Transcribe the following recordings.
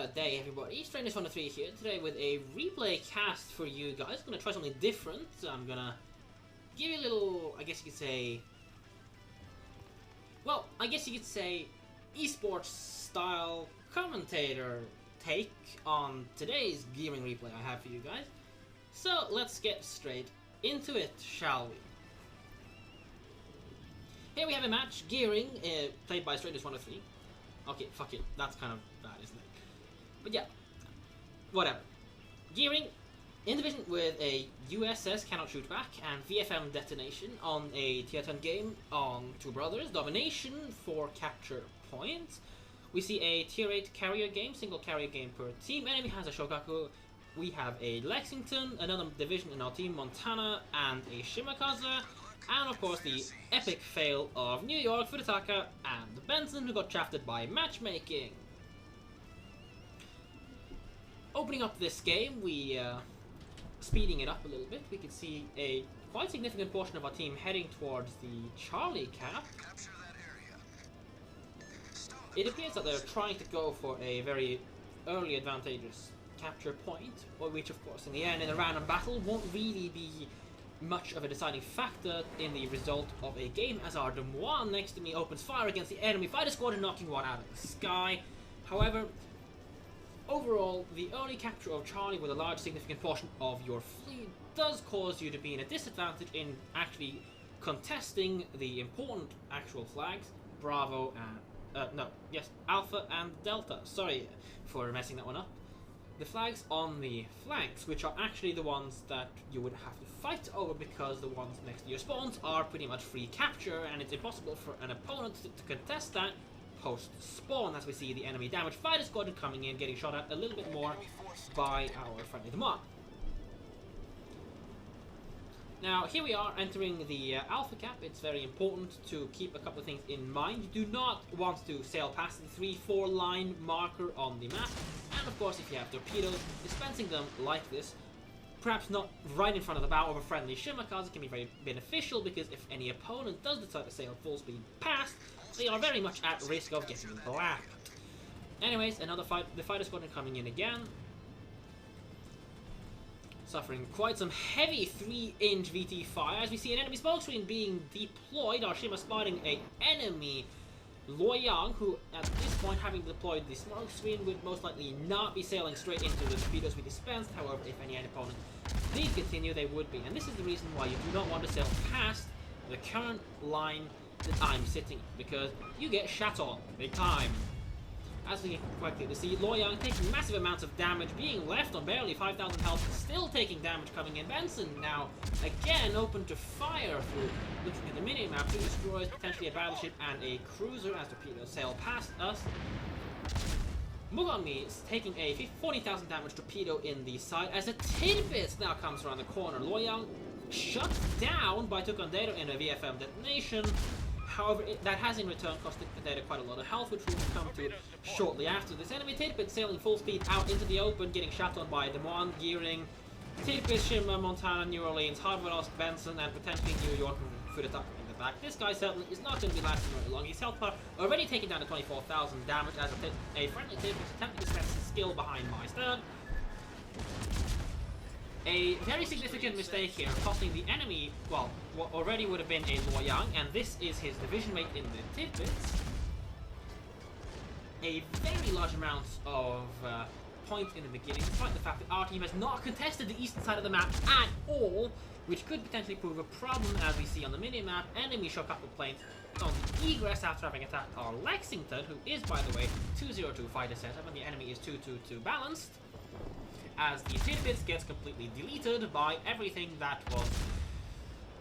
Good day, everybody. Strangers103 here today with a replay cast for you guys. Gonna try something different. I'm gonna give you a little, I guess you could say, well, I guess you could say esports style commentator take on today's gaming replay I have for you guys. So let's get straight into it, shall we? Here we have a match, Gearing, played by Strangers103. Okay, fuck it, that's kind of bad, isn't it? But yeah, whatever. Gearing in division with a USS Cannot Shoot Back and VFM Detonation on a tier 10 game on Two Brothers. Domination for capture points. We see a tier 8 carrier game, single carrier game per team. Enemy has a Shokaku. We have a Lexington, another division in our team, Montana, and a Shimakaze. And of course the epic fail of New York, Fudetaka, and Benson, who got shafted by matchmaking. Opening up this game, we speeding it up a little bit, we can see a quite significant portion of our team heading towards the Charlie cap. It appears that they're trying to go for a very early advantageous capture point, which of course in the end in a random battle won't really be much of a deciding factor in the result of a game, as our Demois next to me opens fire against the enemy fighter squad, knocking one out of the sky. However, overall, the early capture of Charlie with a large significant portion of your fleet does cause you to be in a disadvantage in actually contesting the important actual flags, Bravo and, Alpha and Delta. Sorry for messing that one up. The flags on the flanks, which are actually the ones that you would have to fight over because the ones next to your spawns are pretty much free capture, and it's impossible for an opponent to contest that post-spawn, as we see the enemy damage fighter squadron coming in, getting shot at a little bit more by our friendly Demois. Now, here we are entering the Alpha cap. It's very important to keep a couple of things in mind. You do not want to sail past the 3-4 line marker on the map. And of course, if you have torpedoes, dispensing them like this, perhaps not right in front of the bow of a friendly Shimakaze, can be very beneficial, because if any opponent does decide to sail full speed past, they are very much at risk of getting blacked. Anyways, another fight, the fighter squadron coming in again. Suffering quite some heavy 3-inch VT fire as we see an enemy smokescreen being deployed. Our Shima spotting an enemy Luoyang, who at this point, having deployed the smokescreen, would most likely not be sailing straight into the torpedoes we dispensed. However, if any opponent did continue, they would be. And this is the reason why you do not want to sail past the current line that I'm sitting in, because you get shat on big time. As we can quickly see, Luoyang taking massive amounts of damage, being left on barely 5,000 health, still taking damage coming in. Benson now again open to fire through looking at the mini-map. 2 destroyers, potentially a battleship and a cruiser as torpedoes sail past us. Mugomi is taking a 40,000 damage torpedo in the side as a Tidbits now comes around the corner. Luoyang shut down by Tukandero in a VFM detonation. However, that has in return costed Potato quite a lot of health, which we will come to shortly after this. Enemy Tidbit sailing full speed out into the open, getting shot on by Demois, Gearing, Tidbit, Shima, Montana, New Orleans, Harvard, Benson, and potentially New York and Fudetaka in the back. This guy certainly is not going to be lasting very long. His health bar already taken down to 24,000 damage as a friendly Tidbit attempting to spend his skill behind my stern. A very significant mistake here, costing the enemy, well, what already would have been a Luoyang, and this is his division mate in the Tidbits, a very large amount of points in the beginning, despite the fact that our team has not contested the eastern side of the map at all, which could potentially prove a problem, as we see on the mini-map. Enemy Shokaku planes on the egress after having attacked our Lexington, who is, by the way, 202 fighter setup, and the enemy is 222 balanced, as the Tidbits gets completely deleted by everything that was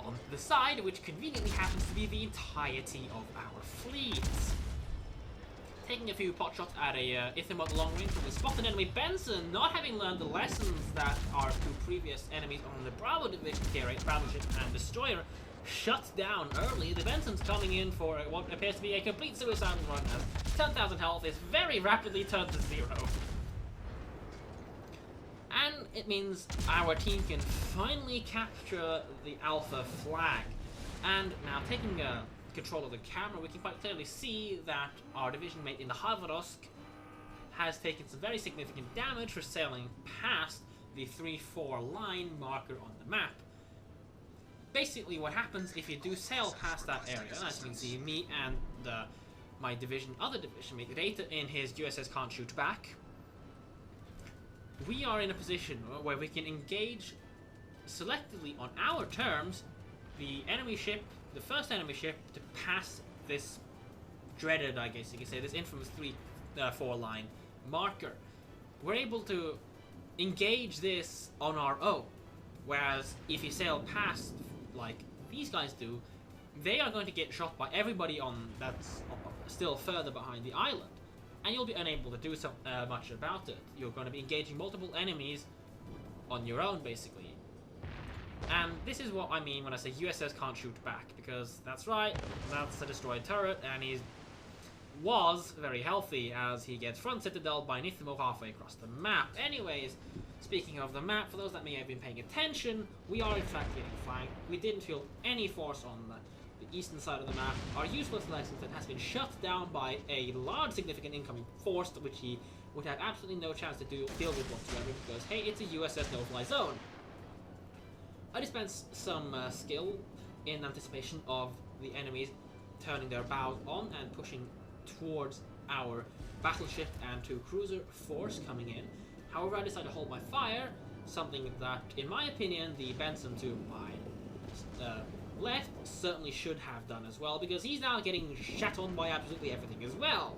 on the side, which conveniently happens to be the entirety of our fleet. Taking a few pot shots at a Ithamot long range, we spot an enemy Benson, not having learned the lessons that our 2 previous enemies on the Bravo division, tier 8 battleship and destroyer, shut down early. The Benson's coming in for what appears to be a complete suicidal run, as 10,000 health is very rapidly turned to 0. And it means our team can finally capture the Alpha flag. And now taking control of the camera, we can quite clearly see that our division mate in the Khabarovsk has taken some very significant damage for sailing past the 3-4 line marker on the map. Basically what happens if you do sail past that area, as you can see, me and my other division mate Rata in his USS Can't Shoot Back, we are in a position where we can engage selectively on our terms the enemy ship, the first enemy ship, to pass this dreaded, I guess you could say, this infamous 3-4 line marker. We're able to engage this on our own, whereas if you sail past like these guys do, they are going to get shot by everybody on that's still further behind the island, and you'll be unable to do so much about it. You're going to be engaging multiple enemies on your own, basically. And this is what I mean when I say USS Can't Shoot Back, because that's right, that's a destroyed turret, and he was very healthy as he gets front citadel by Nithimo halfway across the map. Anyways, speaking of the map, for those that may have been paying attention, we are in fact getting flanked. We didn't feel any force on the eastern side of the map. Our useless Lexington has been shut down by a large significant incoming force, which he would have absolutely no chance to deal with whatsoever, because hey, it's a USS no-fly zone. I dispensed some skill in anticipation of the enemies turning their bows on and pushing towards our battleship and 2 cruiser force coming in. However, I decided to hold my fire, something that, in my opinion, the Benson to my left certainly should have done as well, because he's now getting shat on by absolutely everything as well.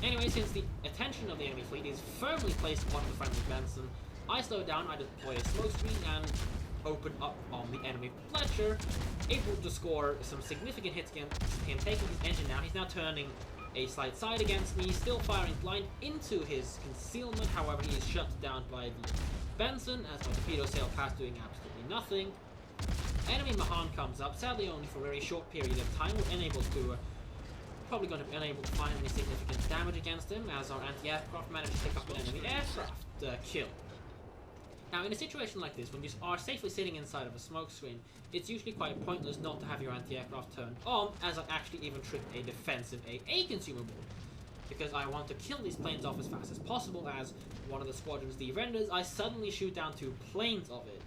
Anyway, since the attention of the enemy fleet is firmly placed on the friendly Benson, I slow down, I deploy a smoke screen and open up on the enemy Fletcher, able to score some significant hits against him, taking his engine down. He's now turning a slight side against me, still firing blind into his concealment. However, he is shut down by the Benson as my torpedo sail past, doing absolutely nothing. Enemy Mahan comes up, sadly only for a very short period of time. We're unable to, probably going to be unable to find any significant damage against him, as our anti-aircraft managed to pick up an enemy aircraft kill. Now, in a situation like this, when you are safely sitting inside of a smoke screen, it's usually quite pointless not to have your anti-aircraft turned on, as I actually even tripped a defensive AA consumable, because I want to kill these planes off as fast as possible. As one of the squadrons de-renders, I suddenly shoot down 2 planes of it.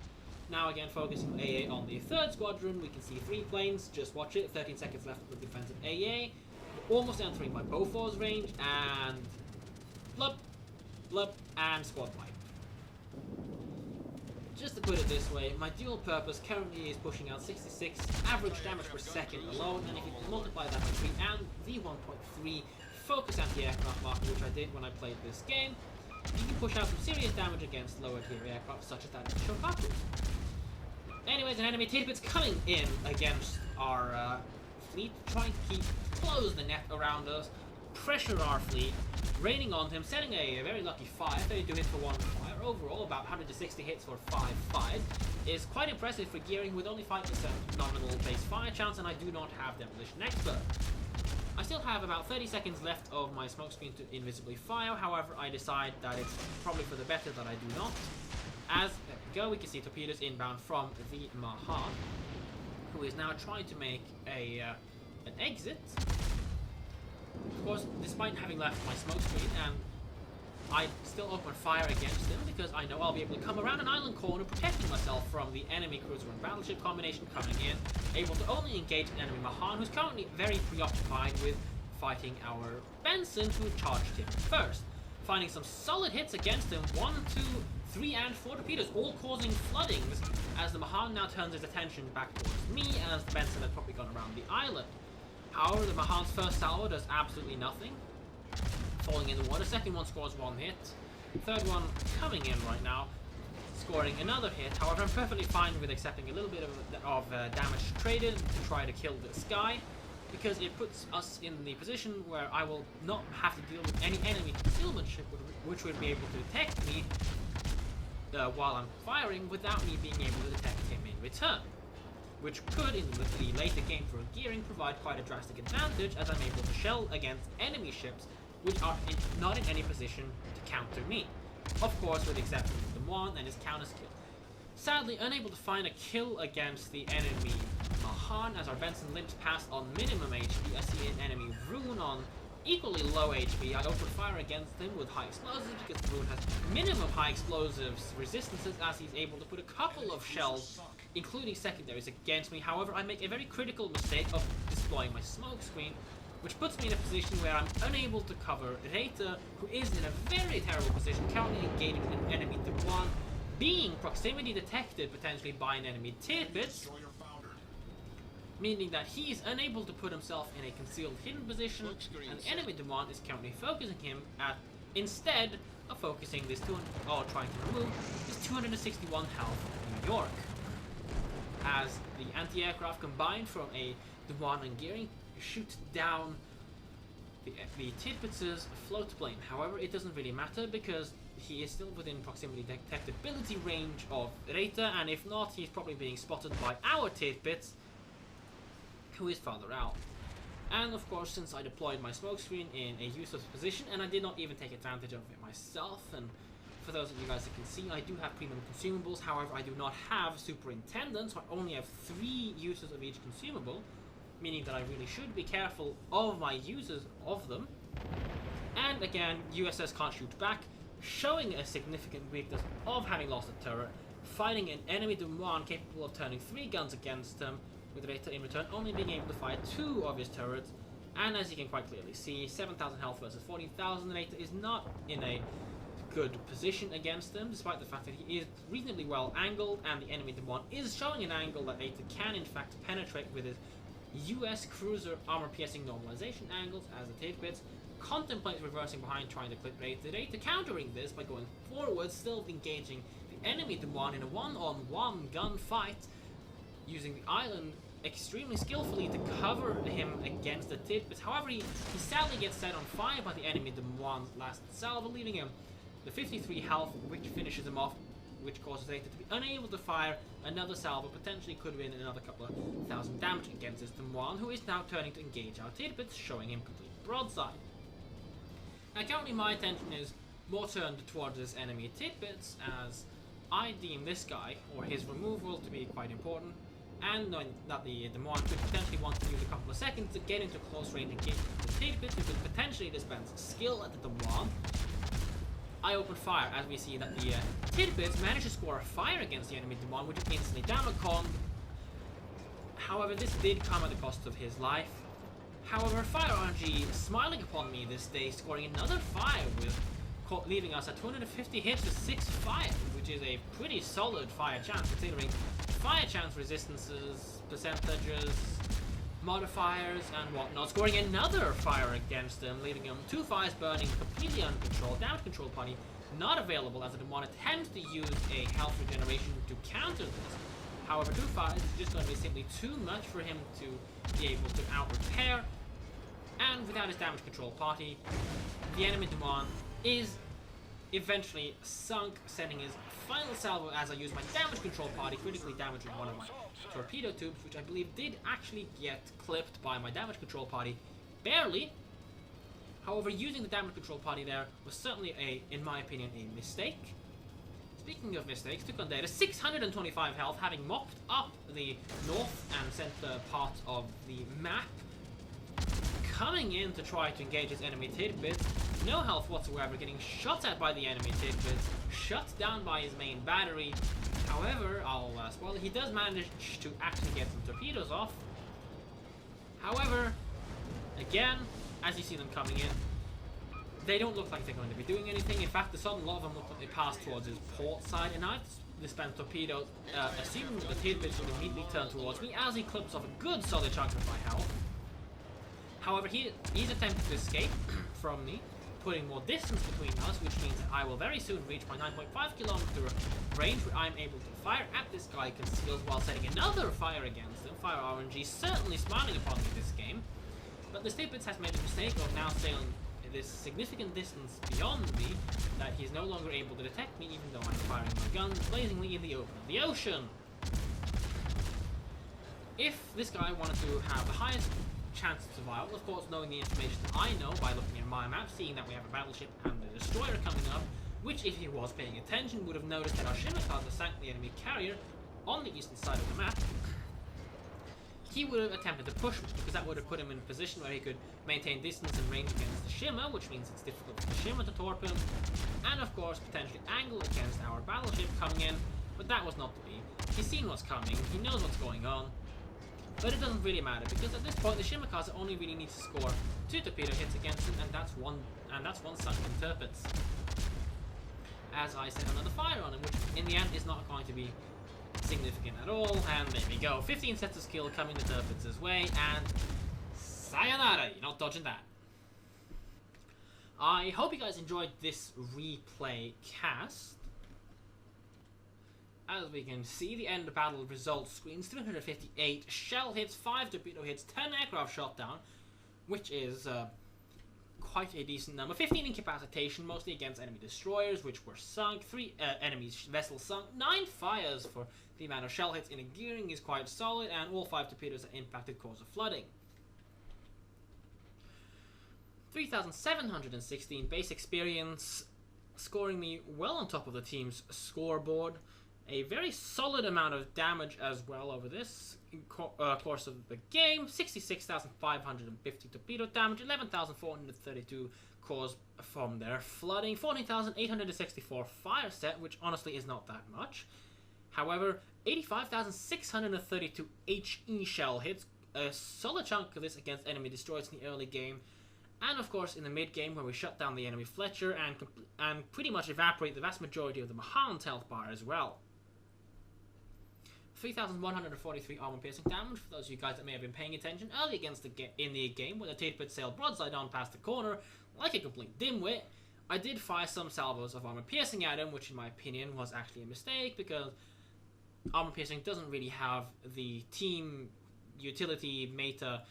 Now again, focusing AA on the 3rd squadron, we can see 3 planes, just watch it, 13 seconds left with defensive AA, almost entering my Bofors range, and blub, blub, and squad wipe. Just to put it this way, my dual purpose currently is pushing out 66 average damage per second alone, and if you multiply that by 3 and the 1.3 focus anti-aircraft marker, which I did when I played this game, you can push out some serious damage against lower tier aircraft such as that of Shokaku. Anyways, an enemy tidbit's coming in against our fleet, trying to close the net around us, pressure our fleet, raining on him, setting a very lucky 5, 32 hits for 1 fire. Overall, about 160 hits for 5 is quite impressive for gearing with only 5% nominal base fire chance, and I do not have Demolition Expert. I still have about 30 seconds left of my smoke screen to invisibly fire. However, I decide that it's probably for the better that I do not. As there we go, we can see torpedoes inbound from the Mahan, who is now trying to make an exit. Of course, despite having left my smoke screen, I still open fire against him because I know I'll be able to come around an island corner, protecting myself from the enemy cruiser and battleship combination coming in, able to only engage an enemy Mahan, who's currently very preoccupied with fighting our Benson, who charged him first. Finding some solid hits against him, 1, 2, 3, and 4 torpedoes, all causing floodings, as the Mahan now turns his attention back towards me, as the Benson had probably gone around the island. However, the Mahan's first salvo does absolutely nothing, falling in the water. Second one scores 1 hit. Third one coming in right now, scoring another hit. However, I'm perfectly fine with accepting a little bit of damage traded to try to kill this guy, because it puts us in the position where I will not have to deal with any enemy concealment ship, which would be able to detect me while I'm firing without me being able to detect him in return, which could, in the later game for gearing, provide quite a drastic advantage, as I'm able to shell against enemy ships which are not in any position to counter me. Of course, with the exception of the one and his counter skill. Sadly, unable to find a kill against the enemy Mahan, as our Benson limps past on minimum HP. I see an enemy rune on equally low HP, I open fire against him with high explosives because the rune has minimum high explosives resistances, as he's able to put a couple of shells, including secondaries, against me. However, I make a very critical mistake of deploying my smoke screen, which puts me in a position where I'm unable to cover Reita, who is in a very terrible position, currently engaging an enemy to one, being proximity detected potentially by an enemy Tirpitz, meaning that he is unable to put himself in a concealed hidden position, and the enemy Demon is currently focusing him at, instead of focusing this trying to remove this 261 health New York. As the anti-aircraft combined from a Demon and Gearing shoot down the Tirpitz's float plane. However, it doesn't really matter because he is still within proximity detectability range of Reita, and if not, he's probably being spotted by our Tirpitz, who is farther out. And of course, since I deployed my smoke screen in a useless position, and I did not even take advantage of it myself, and for those of you guys that can see, I do have premium consumables. However, I do not have superintendents, so I only have 3 uses of each consumable, meaning that I really should be careful of my uses of them. And again, USS can't shoot back, showing a significant weakness of having lost a turret, fighting an enemy Demon capable of turning 3 guns against him, with Reita in return only being able to fire 2 of his turrets. And as you can quite clearly see, 7,000 health versus 14,000, Reita is not in a good position against him, despite the fact that he is reasonably well angled, and the enemy Demon is showing an angle that Reita can in fact penetrate with his US cruiser armor piercing normalization angles, as the Tirpitz contemplates reversing behind trying to clip Reita. Reita countering this by going forward, still engaging the enemy Demon in a one-on-one gunfight, using the island extremely skillfully to cover him against the Tirpitz. However, he sadly gets set on fire by the enemy Demon's last salvo, leaving him the 53 health, which finishes him off, which causes Reita to be unable to fire another salvo, potentially could win another couple of thousand damage against this Demon, who is now turning to engage our Tirpitz, showing him complete broadside. Now currently my attention is more turned towards this enemy Tirpitz, as I deem this guy, or his removal, to be quite important, and knowing that the Demon could potentially want to use a couple of seconds to get into close range engagement with the Tirpitz, who could potentially dispense skill at the Demon. I open fire as we see that the Tirpitz managed to score a fire against the enemy Demon, which is instantly damage-con. However, this did come at the cost of his life. However, Fire RNG smiling upon me this day, scoring another fire, with leaving us at 250 hits with 6 fire, which is a pretty solid fire chance considering fire chance resistances, percentages, modifiers, and whatnot, scoring another fire against him, leaving him 2 fires burning, completely uncontrolled. Damage control party not available as the Demon attempts to use a health regeneration to counter this. However, 2 fires is just going to be simply too much for him to be able to out-repair, and without his damage control party, the enemy Demon is eventually sunk, sending his final salvo as I use my damage control party, critically damaging one of my torpedo tubes, which I believe did actually get clipped by my damage control party, barely. However, using the damage control party there was certainly in my opinion, a mistake. Speaking of mistakes, took on data 625 health, having mopped up the north and center part of the map, coming in to try to engage his enemy Tirpitz. No health whatsoever, getting shot at by the enemy Tirpitz, shut down by his main battery. However, I'll spoil it, he does manage to actually get some torpedoes off. However, again, as you see them coming in, they don't look like they're going to be doing anything. In fact, a lot of them look like they passed towards his port side, and I've dispensed torpedoes, assuming the Tirpitz will immediately turn towards me as he clips off a good solid chunk of my health. However, he's attempting to escape from me, putting more distance between us, which means that I will very soon reach my 9.5 kilometer range, where I'm able to fire at this guy concealed while setting another fire against him. Fire RNG certainly smiling upon me this game, but the Tirpitz has made the mistake of now sailing this significant distance beyond me, that he's no longer able to detect me, even though I'm firing my guns blazingly in the open of the ocean. If this guy wanted to have the highest chance of survival, of course, knowing the information that I know by looking at my map, seeing that we have a battleship and a destroyer coming up, which, if he was paying attention, would have noticed that our Shimmer sank the enemy carrier on the eastern side of the map. he would have attempted to push me, because that would have put him in a position where he could maintain distance and range against the Shimmer, which means it's difficult for the Shimmer to torp him, and of course potentially angle against our battleship coming in, but that was not to be. He's seen what's coming, he knows what's going on, but it doesn't really matter, because at this point the Shimakaze only really needs to score 2 torpedo hits against him, and that's one sunken turpits. As I set another fire on him, which in the end is not going to be significant at all, and there we go. 15 sets of skill coming to Turpitz' way, and sayonara, you're not dodging that. I hope you guys enjoyed this replay cast. As we can see, the end battle results screens: 358 shell hits, 5 torpedo hits, 10 aircraft shot down, which is quite a decent number. 15 incapacitation, mostly against enemy destroyers, which were sunk. 3 enemy vessels sunk. 9 fires for the amount of shell hits in a gearing is quite solid, and all 5 torpedoes that impacted cause of flooding. 3,716 base experience, scoring me well on top of the team's scoreboard. A very solid amount of damage as well over this course of the game. 66,550 torpedo damage, 11,432 caused from their flooding, 14,864 fire set, which honestly is not that much. However, 85,632 HE shell hits, a solid chunk of this against enemy destroyers in the early game, and of course in the mid game where we shut down the enemy Fletcher and pretty much evaporate the vast majority of the Mahan's health bar as well. 3,143 armor piercing damage for those of you guys that may have been paying attention early against in the game when the Tirpitz sailed broadside on past the corner like a complete dimwit. I did fire some salvos of armor piercing at him, which in my opinion was actually a mistake, because armor piercing doesn't really have the team utility meta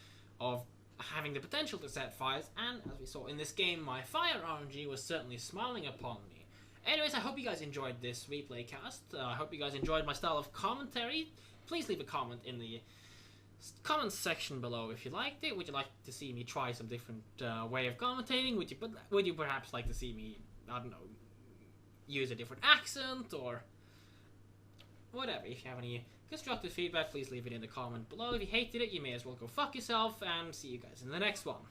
of having the potential to set fires, and as we saw in this game, my fire RNG was certainly smiling upon me. Anyways, I hope you guys enjoyed this replay cast. I hope you guys enjoyed my style of commentary. Please leave a comment in the comments section below if you liked it. Would you like to see me try some different way of commentating? Would you perhaps like to see me, I don't know, use a different accent or whatever? If you have any constructive feedback, please leave it in the comment below. If you hated it, you may as well go fuck yourself, and see you guys in the next one.